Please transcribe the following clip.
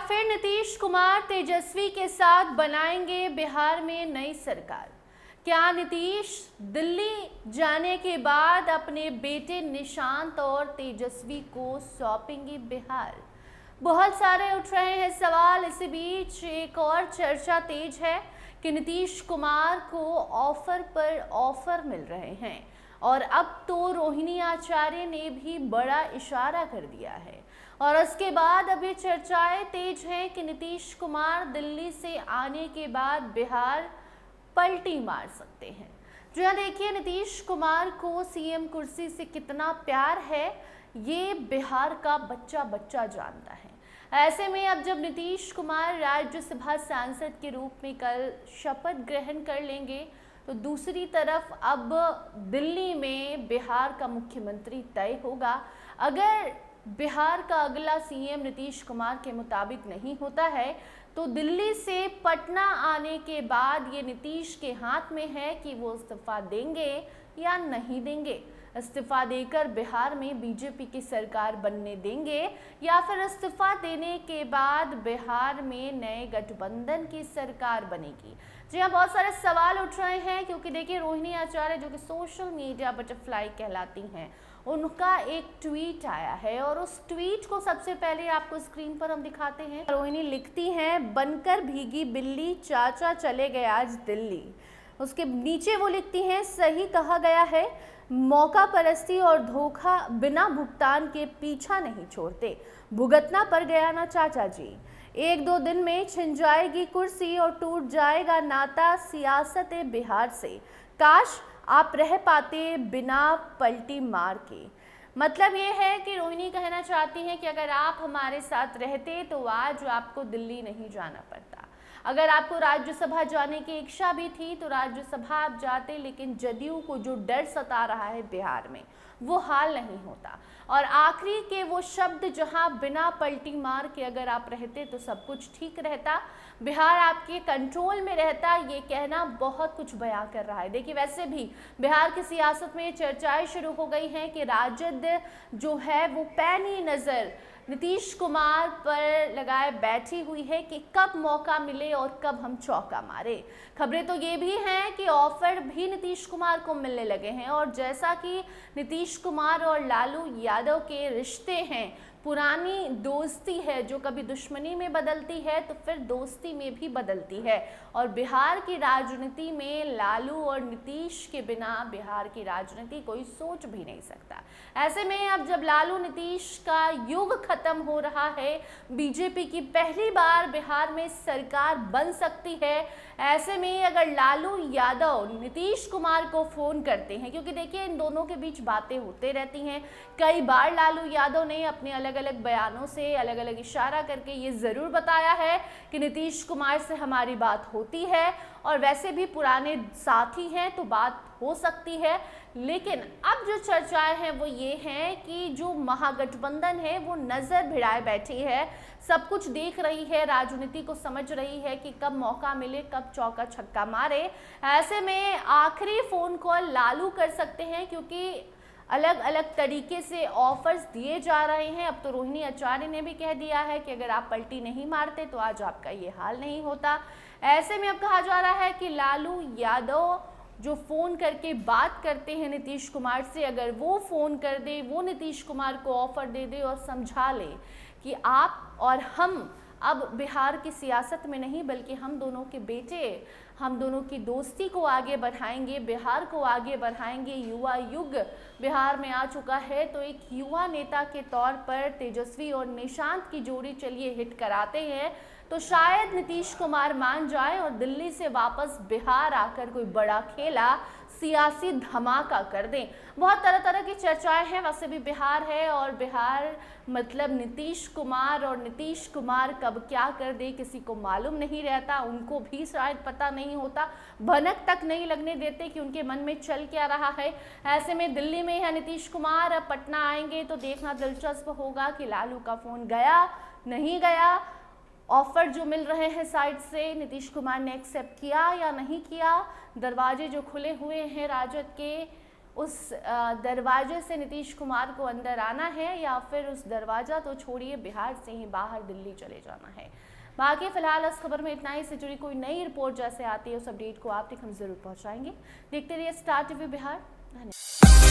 फिर नीतीश कुमार तेजस्वी के साथ बनाएंगे बिहार में नई सरकार। क्या नीतीश दिल्ली जाने के बाद अपने बेटे निशांत और तेजस्वी को सौंपेंगे बिहार? बहुत सारे उठ रहे हैं सवाल। इसी बीच एक और चर्चा तेज है कि नीतीश कुमार को ऑफर पर ऑफर मिल रहे हैं और अब तो रोहिणी आचार्य ने भी बड़ा इशारा कर दिया है। और उसके बाद अब ये चर्चाएं तेज हैं कि नीतीश कुमार दिल्ली से आने के बाद बिहार पलटी मार सकते हैं। जो यहाँ देखिए, नीतीश कुमार को सीएम कुर्सी से कितना प्यार है ये बिहार का बच्चा बच्चा जानता है। ऐसे में अब जब नीतीश कुमार राज्यसभा सांसद के रूप में कल शपथ ग्रहण कर लेंगे तो दूसरी तरफ अब दिल्ली में बिहार का मुख्यमंत्री तय होगा। अगर बिहार का अगला सीएम नीतीश कुमार के मुताबिक नहीं होता है तो दिल्ली से पटना आने के बाद ये नीतीश के हाथ में है कि वो इस्तीफा देंगे या नहीं देंगे। इस्तीफा देकर बिहार में बीजेपी की सरकार बनने देंगे या फिर इस्तीफा देने के बाद बिहार में नए गठबंधन की सरकार बनेगी। जी हाँ, बहुत सारे सवाल उठ रहे हैं क्योंकि देखिए, रोहिणी आचार्य जो कि सोशल मीडिया बटरफ्लाई कहलाती हैं, उनका एक ट्वीट आया है और उस ट्वीट को सबसे पहले आपको स्क्रीन पर हम दिखाते हैं। रोहिणी लिखती हैं, बनकर भीगी बिल्ली चाचा चले गए आज दिल्ली। उसके नीचे वो लिखती हैं, सही कहा गया है, मौका परस्ती और धोखा बिना भुगतान के पीछा नहीं छोड़ते, भुगतना पड़ गया ना चाचा जी। एक दो दिन में छिन जाएगी कुर्सी और टूट जाएगा नाता सियासत बिहार से, काश आप रह पाते बिना पलटी मार के। मतलब ये है कि रोहिणी कहना चाहती हैं कि अगर आप हमारे साथ रहते तो आज आपको दिल्ली नहीं जाना पड़ता। अगर आपको राज्यसभा जाने की इच्छा भी थी तो राज्यसभा आप जाते, लेकिन जदयू को जो डर सता रहा है बिहार में वो हाल नहीं होता। और आखिरी के वो शब्द जहां बिना पलटी मार के अगर आप रहते तो सब कुछ ठीक रहता, बिहार आपके कंट्रोल में रहता, ये कहना बहुत कुछ बयां कर रहा है। देखिए, वैसे भी बिहार की सियासत में चर्चाएं शुरू हो गई हैं कि राजद जो है वो पैनी नज़र नीतीश कुमार पर लगाए बैठी हुई है कि कब मौका मिले और कब हम चौका मारे। खबरें तो ये भी हैं कि ऑफर भी नीतीश कुमार को मिलने लगे हैं और जैसा कि नीतीश कुमार और लालू यादव के रिश्ते हैं, पुरानी दोस्ती है जो कभी दुश्मनी में बदलती है तो फिर दोस्ती में भी बदलती है। और बिहार की राजनीति में लालू और नीतीश के बिना बिहार की राजनीति कोई सोच भी नहीं सकता। ऐसे में अब जब लालू नीतीश का युग खत्म हो रहा है, बीजेपी की पहली बार बिहार में सरकार बन सकती है। ऐसे में अगर लालू यादव नीतीश कुमार को फ़ोन करते हैं, क्योंकि देखिए इन दोनों के बीच बातें होते रहती हैं, कई बार लालू यादव ने अपने अलग अलग बयानों से अलग अलग इशारा करके ये ज़रूर बताया है कि नीतीश कुमार से हमारी बात होती है और वैसे भी पुराने साथी हैं तो बात हो सकती है। लेकिन अब जो चर्चाएं हैं वो ये हैं कि जो महागठबंधन है वो नज़र भिड़ाए बैठी है, सब कुछ देख रही है, राजनीति को समझ रही है कि कब मौका मिले, कब चौका छक्का मारे। ऐसे में आखिरी फ़ोन कॉल लालू कर सकते हैं क्योंकि अलग अलग तरीके से ऑफर्स दिए जा रहे हैं। अब तो रोहिणी आचार्य ने भी कह दिया है कि अगर आप पलटी नहीं मारते तो आज आपका ये हाल नहीं होता। ऐसे में अब कहा जा रहा है कि लालू यादव जो फ़ोन करके बात करते हैं नीतीश कुमार से, अगर वो फ़ोन कर दे, वो नीतीश कुमार को ऑफ़र दे दे और समझा ले कि आप और हम अब बिहार की सियासत में नहीं बल्कि हम दोनों के बेटे, हम दोनों की दोस्ती को आगे बढ़ाएंगे, बिहार को आगे बढ़ाएंगे, युवा युग बिहार में आ चुका है, तो एक युवा नेता के तौर पर तेजस्वी और निशांत की जोड़ी चलिए हिट कराते हैं तो शायद नीतीश कुमार मान जाए और दिल्ली से वापस बिहार आकर कोई बड़ा खेला, सियासी धमाका कर दें। बहुत तरह तरह की चर्चाएं हैं। वैसे भी बिहार है और बिहार मतलब नीतीश कुमार, और नीतीश कुमार कब क्या कर दे किसी को मालूम नहीं रहता, उनको भी शायद पता नहीं होता, भनक तक नहीं लगने देते कि उनके मन में चल क्या रहा है। ऐसे में दिल्ली में है नीतीश कुमार, अब पटना आएंगे तो देखना दिलचस्प होगा कि लालू का फ़ोन गया नहीं गया, ऑफर जो मिल रहे हैं साइड से नीतीश कुमार ने एक्सेप्ट किया या नहीं किया, दरवाजे जो खुले हुए हैं राजद के उस दरवाजे से नीतीश कुमार को अंदर आना है या फिर उस दरवाज़ा तो छोड़िए बिहार से ही बाहर दिल्ली चले जाना है। बाकी फिलहाल इस खबर में इतना ही। से जुड़ी कोई नई रिपोर्ट जैसे आती है उस अपडेट को आप तक हम जरूर पहुंचाएंगे। देखते रहिए स्टार टीवी बिहार। धन्यवाद।